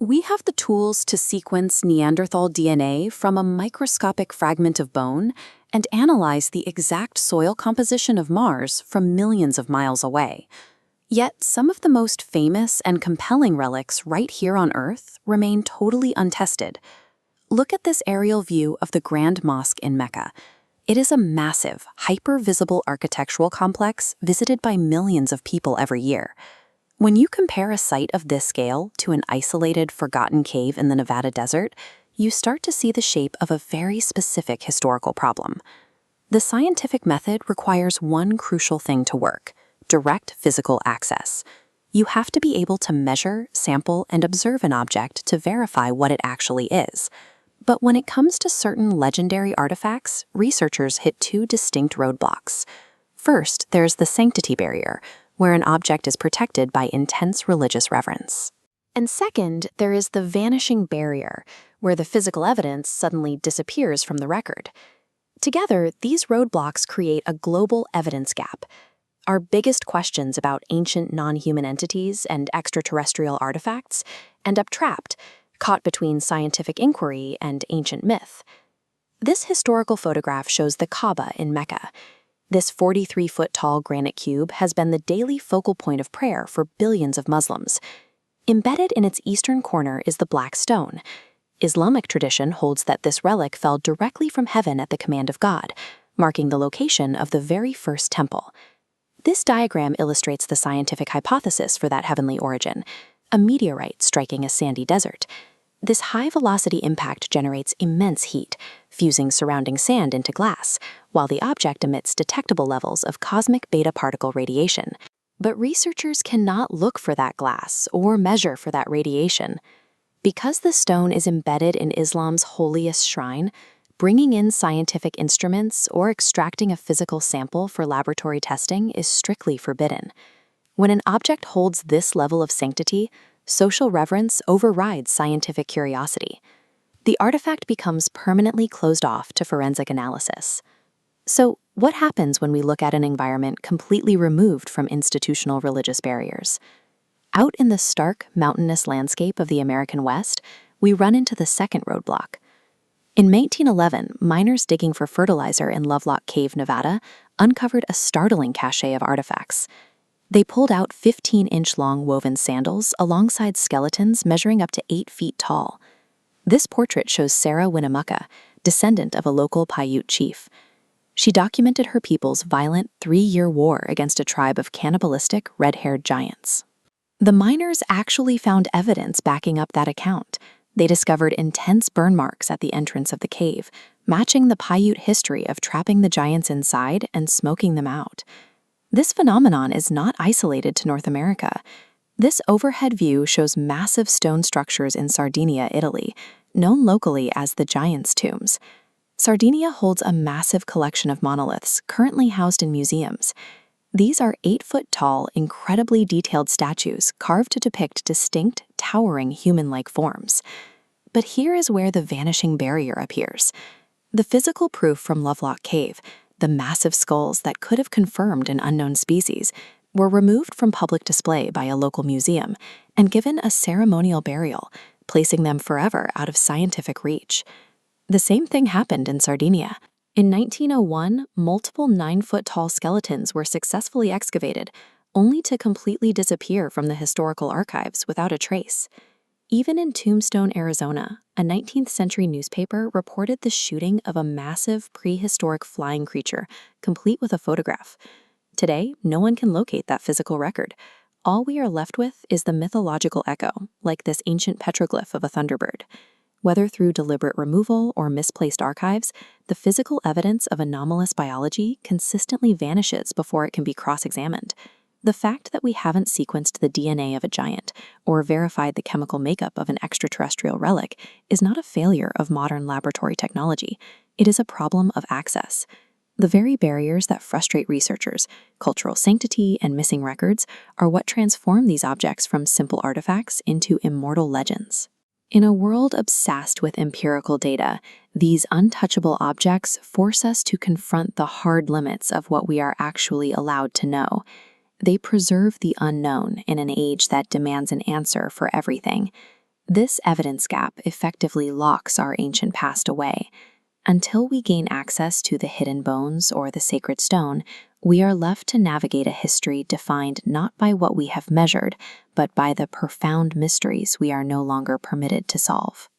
We have the tools to sequence Neanderthal DNA from a microscopic fragment of bone and analyze the exact soil composition of Mars from millions of miles away. Yet some of the most famous and compelling relics right here on Earth remain totally untested. Look at this aerial view of the Grand Mosque in Mecca. It is a massive, hyper-visible architectural complex visited by millions of people every year. When you compare a site of this scale to an isolated, forgotten cave in the Nevada desert, you start to see the shape of a very specific historical problem. The scientific method requires one crucial thing to work: direct physical access. You have to be able to measure, sample, and observe an object to verify what it actually is. But when it comes to certain legendary artifacts, researchers hit two distinct roadblocks. First, there's the sanctity barrier, where an object is protected by intense religious reverence. And second, there is the vanishing barrier, where the physical evidence suddenly disappears from the record. Together, these roadblocks create a global evidence gap. Our biggest questions about ancient non-human entities and extraterrestrial artifacts end up trapped, caught between scientific inquiry and ancient myth. This historical photograph shows the Kaaba in Mecca. This 43-foot-tall granite cube has been the daily focal point of prayer for billions of Muslims. Embedded in its eastern corner is the Black Stone. Islamic tradition holds that this relic fell directly from heaven at the command of God, marking the location of the very first temple. This diagram illustrates the scientific hypothesis for that heavenly origin: a meteorite striking a sandy desert. This high-velocity impact generates immense heat, fusing surrounding sand into glass, while the object emits detectable levels of cosmic beta particle radiation. But researchers cannot look for that glass or measure for that radiation. Because the stone is embedded in Islam's holiest shrine, bringing in scientific instruments or extracting a physical sample for laboratory testing is strictly forbidden. When an object holds this level of sanctity, social reverence overrides scientific curiosity. The artifact becomes permanently closed off to forensic analysis. So, what happens when we look at an environment completely removed from institutional religious barriers? Out in the stark, mountainous landscape of the American West, we run into the second roadblock. In 1911, miners digging for fertilizer in Lovelock Cave, Nevada, uncovered a startling cache of artifacts. They pulled out 15-inch-long woven sandals alongside skeletons measuring up to 8 feet tall. This portrait shows Sarah Winnemucca, descendant of a local Paiute chief. She documented her people's violent 3-year war against a tribe of cannibalistic, red-haired giants. The miners actually found evidence backing up that account. They discovered intense burn marks at the entrance of the cave, matching the Paiute history of trapping the giants inside and smoking them out. This phenomenon is not isolated to North America. This overhead view shows massive stone structures in Sardinia, Italy, known locally as the Giants' Tombs. Sardinia holds a massive collection of monoliths currently housed in museums. These are 8-foot-tall, incredibly detailed statues carved to depict distinct, towering human-like forms. But here is where the vanishing barrier appears. The physical proof from Lovelock Cave, the massive skulls that could have confirmed an unknown species, were removed from public display by a local museum and given a ceremonial burial, placing them forever out of scientific reach. The same thing happened in Sardinia. In 1901, multiple 9-foot-tall skeletons were successfully excavated, only to completely disappear from the historical archives without a trace. Even in Tombstone, Arizona, a 19th-century newspaper reported the shooting of a massive prehistoric flying creature, complete with a photograph. Today, no one can locate that physical record. All we are left with is the mythological echo, like this ancient petroglyph of a thunderbird. Whether through deliberate removal or misplaced archives, the physical evidence of anomalous biology consistently vanishes before it can be cross-examined. The fact that we haven't sequenced the DNA of a giant or verified the chemical makeup of an extraterrestrial relic is not a failure of modern laboratory technology. It is a problem of access. The very barriers that frustrate researchers, cultural sanctity and missing records, are what transform these objects from simple artifacts into immortal legends. In a world obsessed with empirical data, these untouchable objects force us to confront the hard limits of what we are actually allowed to know. They preserve the unknown in an age that demands an answer for everything. This evidence gap effectively locks our ancient past away. Until we gain access to the hidden bones or the sacred stone, we are left to navigate a history defined not by what we have measured, but by the profound mysteries we are no longer permitted to solve.